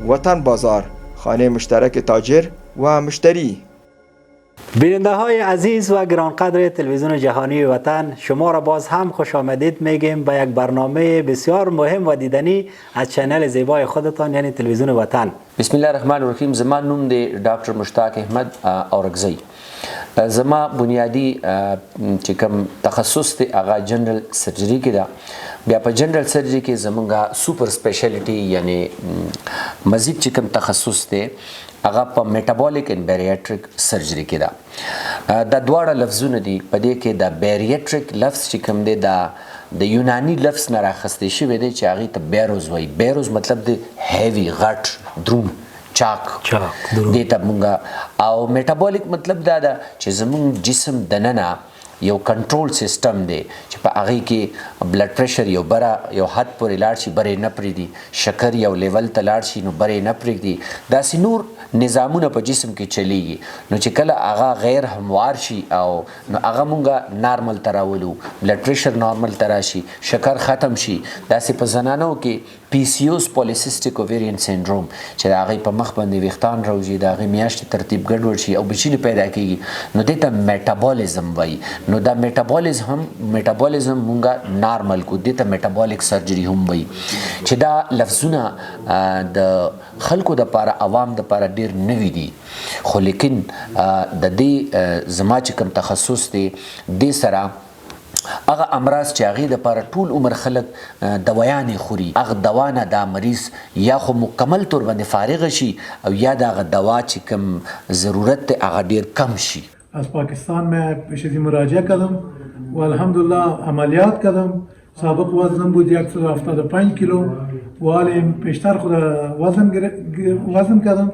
وطن بازار، خانه مشترک تاجر و مشتری. بیننده های عزیز و گرانقدر تلویزیون جهانی وطن، شما را باز هم خوش آمدید میگیم به یک برنامه بسیار مهم و دیدنی از چنل زیبای خودتان یعنی تلویزیون وطن. بسم الله الرحمن الرحیم. زما نوم دی ډاکتر مشتاق احمد اورکزai. زما بنیادی چې کوم تخصص دی هغه جنرال سرجری کې ده. بیا په جنرال سرجری کې زمونږه سوپر سپیشلیټي یعنی مزید چې کوم تخصص دی هغه په میټابولیک اینڈ بیریاټریک سرجری کې ده. دا دواړه لفظونه دي. په دې کې د بیریاټریک لفظ چې کوم دی د یونانی لفظ نه راخستی شوی دی چې هغې ته بیروز وایي. بیروز مطلب دی هیوي، غټ، دروند، چاک دې ته مونږه. او میټابولیک مطلب دا ده چې زمونږ جسم دننه یو کنټرول سیستم دی چې په هغې کې بلډ پریشر یو بره یو حد پورې لاړ شي برې نه پرېږدي، شکر یو لیول ته لاړ شي نو برې نه پرېږدي، داسې نور نظامونه په جسم کې چلیږي. نو چې کله هغه غیر هموار شي او نو هغه مونږه نارمل ته راولو، بلډ پریشر نارمل ته راشي، شکر ختم شي. داسې په زنانو کې PCOS پولیسیسټیک اوویرین سینډروم چې د هغې په مخ باندې ویښتان راوځي، د هغې میاشتې ترتیب ګډوډ شي او بچینې پیدا کېږي، نو دې ته میټابولیزم وایي. نو دا میټابولیزم مونږه نارمل کو، دې ته میټابولیک سرجری هم وایي. چې دا لفظونه د خلکو دپاره عوام دپاره ډېر نوي دي، خو لیکن د دې زما چې کوم تخصص دی دې سره هغه امراض چې هغې دپاره ټول عمر خلک دوایانې خوري، هغه دوا نه دا مریض یا خو مکمل طور باندې فارغ شي او یا د هغه دوا چې کوم ضرورت دی هغه ډېر کم شي. از پاکستان میں پیشگی مراجعه کردم و الحمدلله عملیات کردم. سابق وزنم بود 175 کیلو و حالا پیشتر خود وزن کردم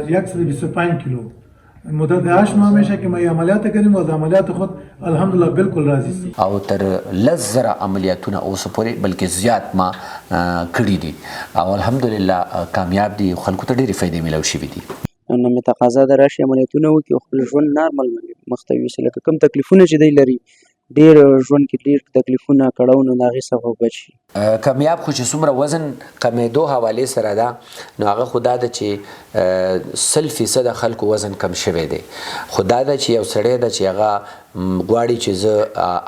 125 کیلو. مدت 8 ماه میشه که ما عملیات کردیم و از عملیات خود الحمدلله بالکل راضی هستم. او تر 10,000 عملیاتونه اوس پورې بلکې زیات ما کړي دي او الحمدلله کامیاب دي، خلکو ته ډېرې فایدې میلاو شوي دي. نو مې تقاضا ده راشي عملیاتونه وکړي او خپل ژوند نارمل مخ ته یوسي. لکه کوم تکلیفونه چې دی لري ډېر ژوند کې ډېر تکلیفونه کړاونه د هغې څخه وبچ شي. کامیاب خو چې څومره وزن کمېدو حوالې سره ده نو هغه خو دا ده چې 100% خلکو وزن کم شوی دی. خو دا ده چې یو سړی ده چې هغه غواړي چې زه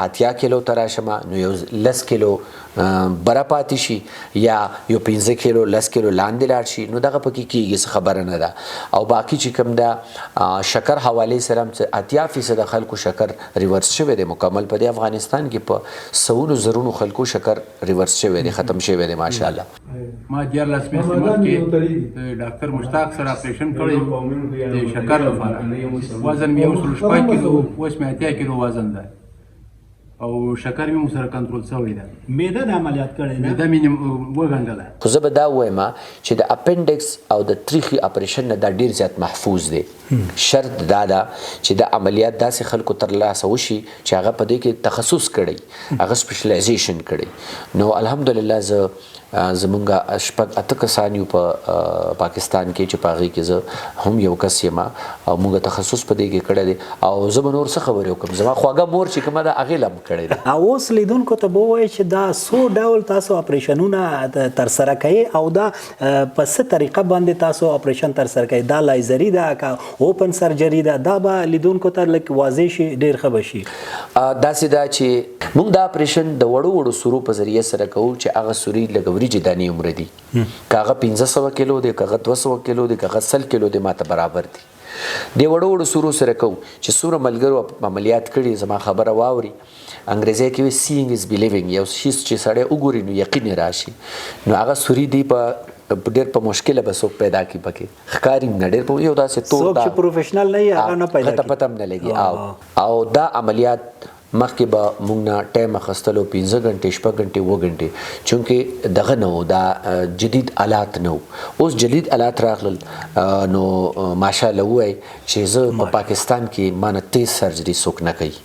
80 کیلو ته راشم نو یو 10 کیلو بره پاتې شي یا یو 15 کیلو 10 کیلو لاندې لاړ شي نو دغه پکې کېږي، څه خبره نه ده. او باقي چې کوم ده شکر حوالې سره هم 80% خلکو شکر ریورس شوی دی مکمل. په دې افغانستان کې په سوونو زرونو خلکو شکر ریورس شوی دی، ختم شوی دی ماشاءالله. ما 14 میاشتې مخکې ډاکتر مشتاق سره اپریشن کړی د شکر لپاره. وزن مې 105 کیلو، اوس مې 80 کیلو وزن ده او شکر مې سره کنټرول شوی ده. معده د عملیات کړی ده، معده مې وګنډله. خو زه به دا ووایم چې د اپنډکس او د تریخي اپریشن نه دا ډېر زیات محفوظ دی. شرط دا ده چې د عملیات داسې خلکو ترلاسه وشي چې هغه په دې کې تخصص کړی، هغه سپیشلایزیشن کړی. نو الحمدلله زه زمونږ 8 کسان یو په پاکستان کې چې په هغې کې زه هم یو کس یم او مونږ تخصص په دې کې کړی دی. او زه به نور څه خبرې وکړم، زما خواږه مور چې کومه ده هغې له هم کړی دی. او اوس لیدونکو ته به ووایئ چې دا څو ډول تاسو اپریشنونه ترسره کوئ او دا په څه طریقه باندې تاسو اپریشن ترسره کوئ؟ دا لایزري ده که اوپن سرجري ده؟ دا به لیدونکو ته لږ واضح شي، ډېر ښه به شي. داسې ده چې مونږ دا اپریشن د وړو وړو سورو په ذریعه سره کوو چې هغه سوري لکه وریجې دانې عمره دي، که هغه 1500 کیلو دی، که هغه 200 کیلو دی، که هغه 100 کیلو دی، ماته برابر دي. د وړو وړو سورو سره کوو چې څومره ملګرو عملیات کړي زما خبره واوري. انګریزي کې وایي سیینګ از بیلیونګ، یو شی چې سړی وګوري نو یقین یې راشي. نو هغه سوري دی په ډېر په مشکله به څوک پیدا کړي، پکې ښکاري نه ډېر په یو داسې تور څوک چې پروفیشنل نه وي هغه نه پیدا کړي، پته هم نه لګي. او دا عملیات مخکې به موږ نه ټایم اخیستلو 15 غنټې 6 غنټې 7 غنټې، چونکې دغه نه و، دا جدید آلات نه و. اوس جدید آلات راغلل نو ماشاءالله ووایي چې زه په پاکستان کې ما نه تیز سرجري څوک نه کوي.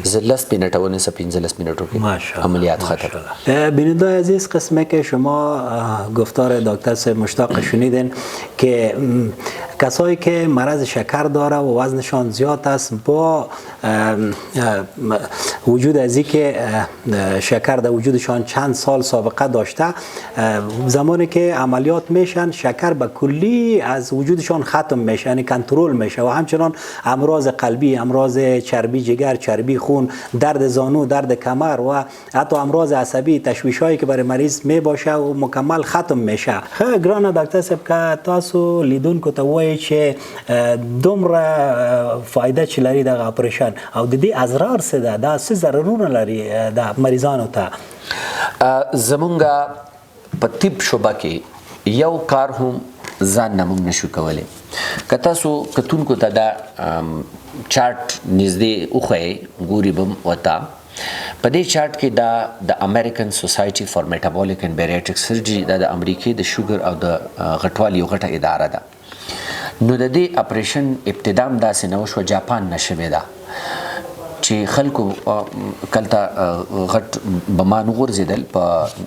زه 10 منټه ونیسه 15 منټو کې عملیات ختم. بیننده عزیز، قسمه که شما گفتار دکتر صاحب مشتاق شنیدین که کسایی که مرض شکر داره و وزنشان زیاد است با وجود از اینکه شکر در وجودشان چند سال سابقه داشته، زمانی که عملیات میشن شکر به کلی از وجودشان ختم میشه، یعنی کنترل میشه و همچنان امراض قلبی، امراض چربی جگر، چربی خون، درد زانو، درد کمر و حتی امراض عصبی، تشویشایی که برای مریض می باشه و مکمل ختم میشه. خیلی گرانه دکتر صاحب که تاسو لیدونکو ته وایي چې دومره فایده چې لري دغه اپریشن او د دې اضرار څه ده، دا څه ضررونه لري د مریضانو ته؟ زمونږ په طب شعبه کې یو کار هم ځان نه موږ نشو کولی. که تاسو کتونکو ته دا چارټ نږدې وښیئ ګوري به ورته. په دې چارټ کې دا د امریکن سوسایټي فار میټابولیک اینډ بیریاټریک سرجري دا د امریکې د شوګر او د غټوالي یو غټه اداره ده. نو د دې اپریشن ابتدا هم داسې نه وشوه، جاپان نه شوې ده چې خلکو کلته غټ بمان وغورځېدل په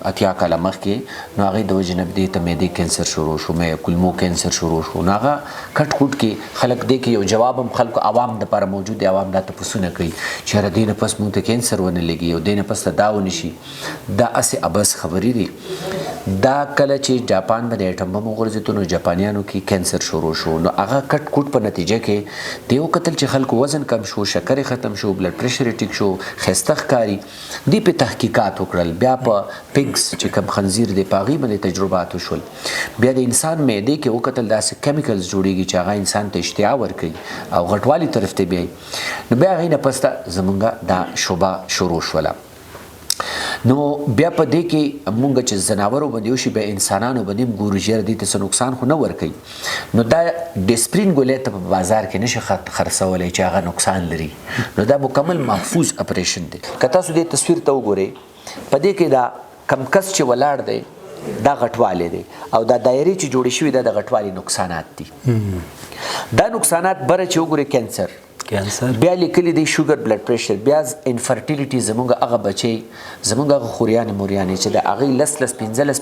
80 کاله مخکې، نو هغې د وجې نه دې ته معدې کینسر شروع شو، کولمو کینسر شروع شو. نو هغه کټ کوټ کې خلک دې کې یو جواب هم خلکو عوام دپاره موجود دی. عوام دا تپوسونه کوي چې یاره دې نه پس مونږ ته کینسر ونه لګي او دې نه پس ته دا ونه شي. دا هسې ابس خبرې دي. دا کله چې جاپان به د ایټم بم وغورځېدو نو جاپانیانو کې کینسر شروع شو. نو هغه کټ کوټ په نتیجه کې دې وکتل چې خلکو وزن کم شو، شکر ختم شو، بلډ پریشر ټیک شو، ښایسته ښکاري. دې په تحقیقات وکړل. بیا په پیګز چې کوم خنزیر دی په هغې باندې تجربات وشول. بیا د انسان معدې کې وکتل داسې کیمیکلز جوړېږي چې هغه انسان ته اشتها ورکوي او غټوالي طرف ته بیایي. نو بیا هغې نه پس ته زمونږ دا شعبه شروع شوله. نو بیا په دې کې مونږ چې ځناورو باندې وشي بیا انسانانو باندې هم ګورو چې یاره دې ته څه نقصان خو نه ورکوي. نو دا ډسپرین ګولۍ ته په بازار کې نشي خرڅولی چې هغه نقصان لري. نو دا مکمل محفوظ اپریشن دی. که تاسو دې تصویر ته وګورئ، په دې کې دا کم کس چې ولاړ دی دا غټوالی دی او دا دایرې چې جوړې شوي دا د غټوالي نقصانات دي. دا نقصانات بره چې وګورئ کینسر، بیا لیکلی دی شوګر، بلډ پریشر، بیا انفرټیلیټي، زمونږ هغه بچی، زمونږ هغه خوریانې موریانې چې د هغې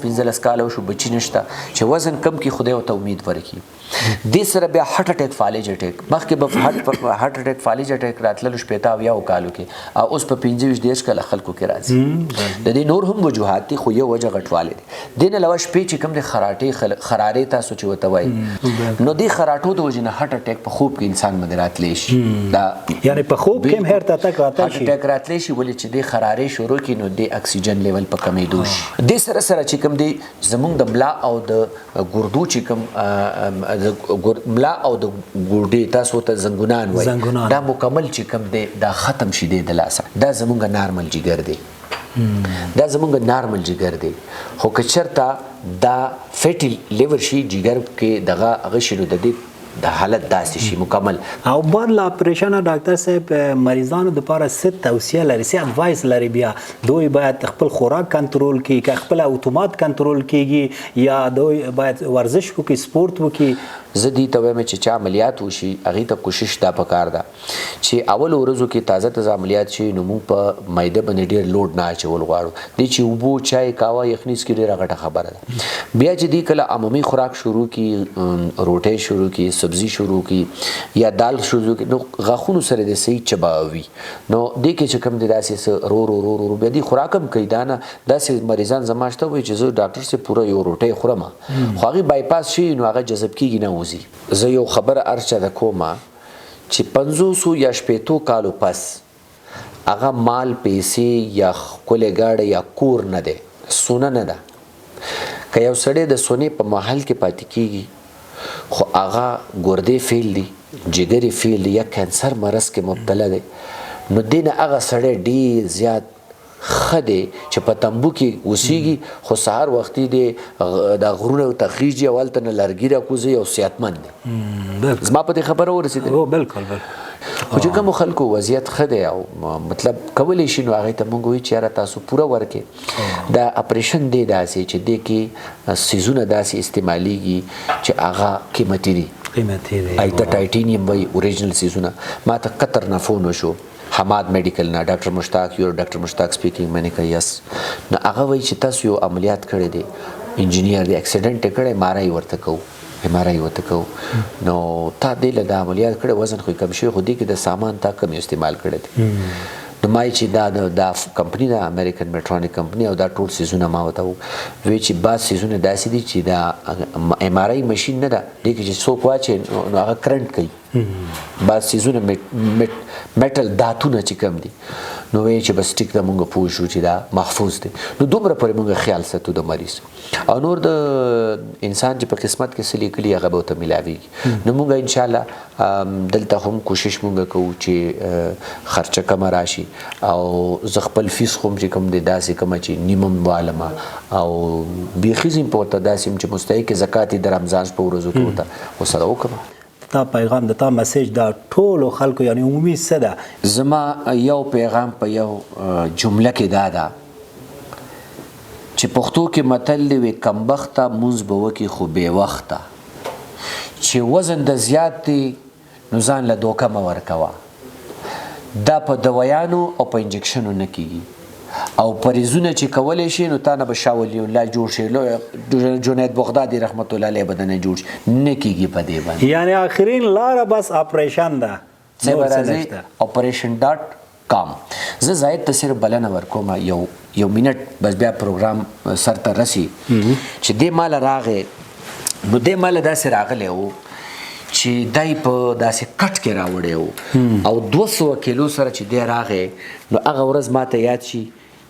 15 کاله وشو بچي نشته چې وزن کم کړي، خدای ورته امید ورکړي. دې سره بیا هارټ اټیک، فالج اټیک، مخکې به هارټ اټیک فالج اټیک راتللو 80 کالو کې او اوس په 25 کاله خلکو کې راځي. د دې نور هم وجوهات دي خو یو وجه غټوالی دی. دې نه علاوه شپې چې کوم دی خرارې تاسو چې ورته وایي، نو دې خراټو د وجې نه هارټ اټیک په خوب کې انسان باندې راتلی شي. دا یعنی په خوب کې هم هارټ اټیک راتلی شي. هارټ اټیک راتلی شي ولې چې دې خرارې شروع کړي نو د اکسیجن لیول په کمېدو شي. دې سره سره چې کوم دی زمونږ د ملا او د ګردو چې کوم ملا او د ګردې تاسو ته زنګونان وایي، دا مکمل چې کوم دی دا ختم شي دی د لاسه. دا زمونږ نارمل جګر دی. دا زمونږ نارمل جګر دی. خو که چېرته دا فیټي لیور شي جګر کې دغه هغه شي نو د دې د حالت داسې شي مکمل. او بعد له اپریشنه ډاکټر صاحب مریضانو دپاره څه توصیه لري، څه اډوایس لري؟ بیا دوی باید خپل خوراک کنټرول کړي، که خپل اتومات کنټرول کیږي یا دوی باید ورزش وکړي، سپورت وکړي؟ زه دې ته وایم چې چا عملیات وشي هغې ته کوشش دا پکار ده چې اول ورځو کې تازه عملیات شي نو موږ په معده باندې ډېر لوډ نه اچول غواړو. دې چې اوبو، چای، قهوه، یخني څکي ډېره غټه خبره ده. بیا چې دې کله عمومي خوراک شروع کړي، روټۍ شروع کړي، سبزي شروع کړي یا دال شروع کړي، نو غاښونو سره دې صحیح چباوي. نو دې کې چې کوم دی داسې څه رو بیا دې خوراک هم کوي. دا نه داسې مریضان زما شته وایي چې زه ډاکټر صاحب پوره یو روټۍ خورم، خو هغې بایپاس شي نو هغه جذب کېږي نه. زه یو خبره ارچه د کومه چې 500 یا 80 کالو پس هغه مال، پیسې یا ښکلې ګاډی یا کور نه دی، سونه نه ده. که یو سړی د سونې په محل کې پاتې کېږي خو هغه ګردې فیل دي، جګرې فیل دي یا کینسر مرض کې مبتلا دی، نو دې نه هغه سړی ډېر زیات ښه دی چې په تمبو کې اوسیږي خو سهار وختي دی دا غرونه ته خیږي او هلته نه لرګي راکوزي او صحتمند دی. زما په دې خبره ورسېدل. بلکل خو چې کومو خلکو وضعیت ښه دی او مطلب کولی شي نو هغې ته موږ وایو چې یاره تاسو پوره ورکړئ. دا اپریشن دی داسې چې دې کې څیزونه داسې استعمالیږي چې هغه قیمتي دي. ایته ټایټینیم وایي اوریجنل څیزونه. ما ته قطر نه فون وشو، حماد میډیکل نه ډاکټر مشتاق یو ډاکټر مشتاق سپیکینګ مې نه کوي یس نو هغه وایي چې تاسو یو عملیات کړی دی انجینیر دی اکسیډنټ یې کړی MRI ورته کوو نو تا دې له د عملیات کړی وزن خو کم شوی خو دې کې د سامان تا کم استعمال کړی دی نو ما چې دا کمپنی دا امریکن میټرونیک کمپنی او دا ټول سیزونه ما ورته وی چې بعض سیزونه داسې دي چې دا MRI ماشین نه ده دې کې چې څوک واچي نو هغه کرنټ کوي بعض سیزونه میټل داتونه چې کم دي نو وی چې بس ټیک دا مونږ پوه شو چې دا محفوظ دی نو دومره پورې مونږ خیال ساتو د مریض او نور د انسان چې په قسمت کې څه لیکلي هغه به ورته میلاویږي نو مونږ انشاءالله دلته هم کوشش مونږ کوو چې خرچه کمه راشي او زه خپل فیس خو چې کوم دی داسې کومه چې نیمم والمه او بیخي زم په ورته داسې چې مستحق زکات د رمضان په ورځو کې ورته وسره وکړم تا پیغام د تا میسج دا ټولو خلکو یعنی عمومي څه ده زما یو پیغام په یو جمله کې دا ده چې پښتو کې متل دی وی کمبخته مونځ به وکړي خو بې وخته چې وزن د زیات دی نو ځان له دوکه مه ورکوه دا په دوایانو او په انجکشنو نه کیږي او پریزونه چې کولی شي نو تا نه به شاه ولی الله جوړ شي جنید بغدادي رحمت الله علیه به نه جوړ شي نه کیږي په دې باندې یعنی آخرین لاره بس اپریشن ده operation.com زه زاید ته صرف بلنه ورکوم یو منټ بس بیا پروګرام سر ته رسی چې دې مال راغې نو دې مال داسې راغلی و چې دای په داسې کټ کې راوړی او 200 کیلو سره چې دی راغې نو هغه ورځ ماته یاد شي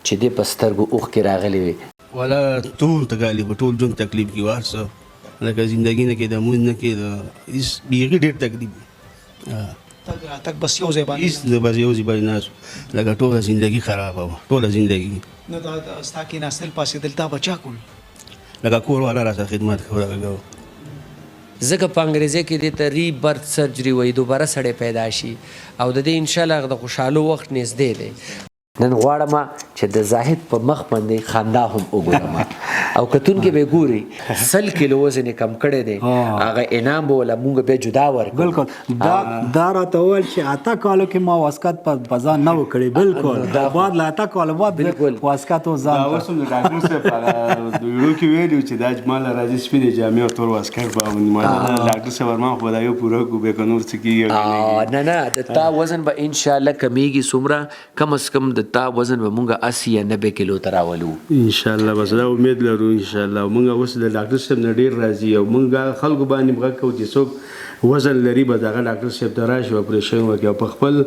چې دی په سترګو اوښ کې راغلی وي ولا ټول تکالیف ټول ژوند تکلیف کې وارسه لکه زندګي نه کې د مونږ نه کې د هېڅ بیخي ډېر تکلیف تک بس یو ځای باندې هېڅ بس یو ځای باندې ناست لکه ټوله زندګي خرابه وه ټوله زندګي نو دا ستا کېناستل پاسېدل تا به چا کول لکه کور والا راته خدمت کوه ځکه په انګریزي کې دې ته ریبرث سرجري وایي دوباره سړی پیدا شي او د دې انشاءالله د خوشحالو وخت نږدې دی نن غواړم چې د زاهد په مخ باندې خندا هم وګورم او کتونکي به ګوري 100 کیلو وزن کم کړی دی هغه انعام به ولا مونږ به جدا ورکړو بالکل دا راته وویل چې اته کالو کې ما واسکت په بازار نه وکړی بالکل دا بعد لا اته کالو بعد واسکت و ځان دا اوس هم د ډاکټر صاحب په ویډیو کې ویلو چې دا اجمال راځي سپینې جامې او تور واسکت باندې ما ډاکټر صاحب ورما خو دا یو پوره کو به کنور څه کیږي نه تا وزن به ان شاء الله کمیږي څومره کم از کم د تا وزن به مونږ 80 یا 90 کیلو ته راولو ان شاء الله بس دا امید لرو ان شاء الله مونږ اوس د ډاکټر صاحب نه ډیر راضي او مونږ خلکو باندې موږ کوو چې څوک وزن لري به دغه ډاکټر صاحب ته راشي اپریشن وکړي او په خپل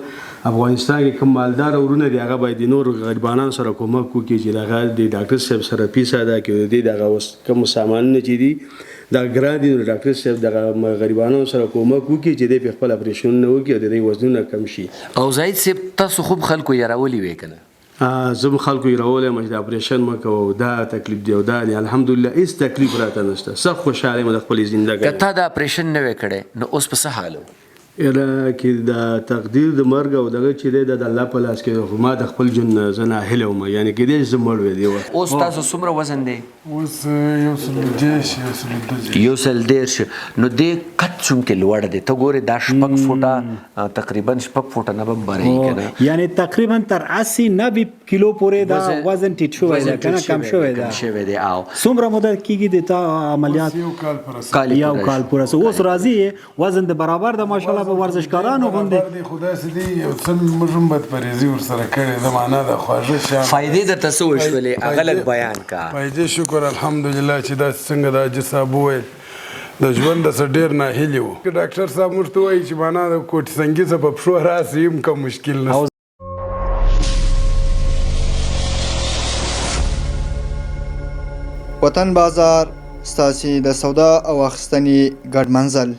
افغانستان کې کوم مالدار ورونه دي هغه باید د نور غریبانو سره کومک وکړي چې دغه د ډاکټر صاحب سره فیس ادا کړي دي دغه کوم سامان نه چي دي دا ګران دي ډاکټر صاحب دغه غریبانو سره کومک وکړي چې د خپل اپریشن نه وکړي او د وزنونه کم شي او زاید صاحب تاسو خوب خلکو یراولي وې کنه زم خلکو یې راولم چې اپریشن مکو دا تکلیف دی او دا دی الحمدلله هیڅ تکلیف راته نشته سخت خوشاله یم د خپل ژوندګۍ که تا دا اپریشن نه وې کړی نو اوس په څه حال یاره کې د تقدیر د مرګ او دغه چې دی د الله په لاس کې ما د خپل ژوند زه ناهیله وم یعنې کېدای شي زه مړ وی دی اوس تاسو څومره وزن دی اوس 110 نو دې کټ څومره لوړ دی ته ګورې دا 6 فوټه تقریبا 6 فوټه نه به بری کنه یعنی تقریبا تر 80-90 کیلو پورې دا وزن ټیټ شوی دی کنه کم شوی دی او څومره مدت کېږي د تا عملیات یو کال پورې اوس راځي وزن د برابر د ماشاءالله په ورزشکارانو باندې خدای سدي یو څل موږ هم پریزي ور سره کړی د معنا د خواږه شان فائدې د تاسو وشولې اغلق بیان کا فائدې شکر الحمدلله چې دا څنګه دا جساب وې د ژوند د ډیر نه هیلو ډاکټر صاحب مرته وایي چې معنا د کوټ څنګه څه په شو راسي هم کوم مشکل نه وطن بازار ستاسي د سودا او اخستنې ګډ منزل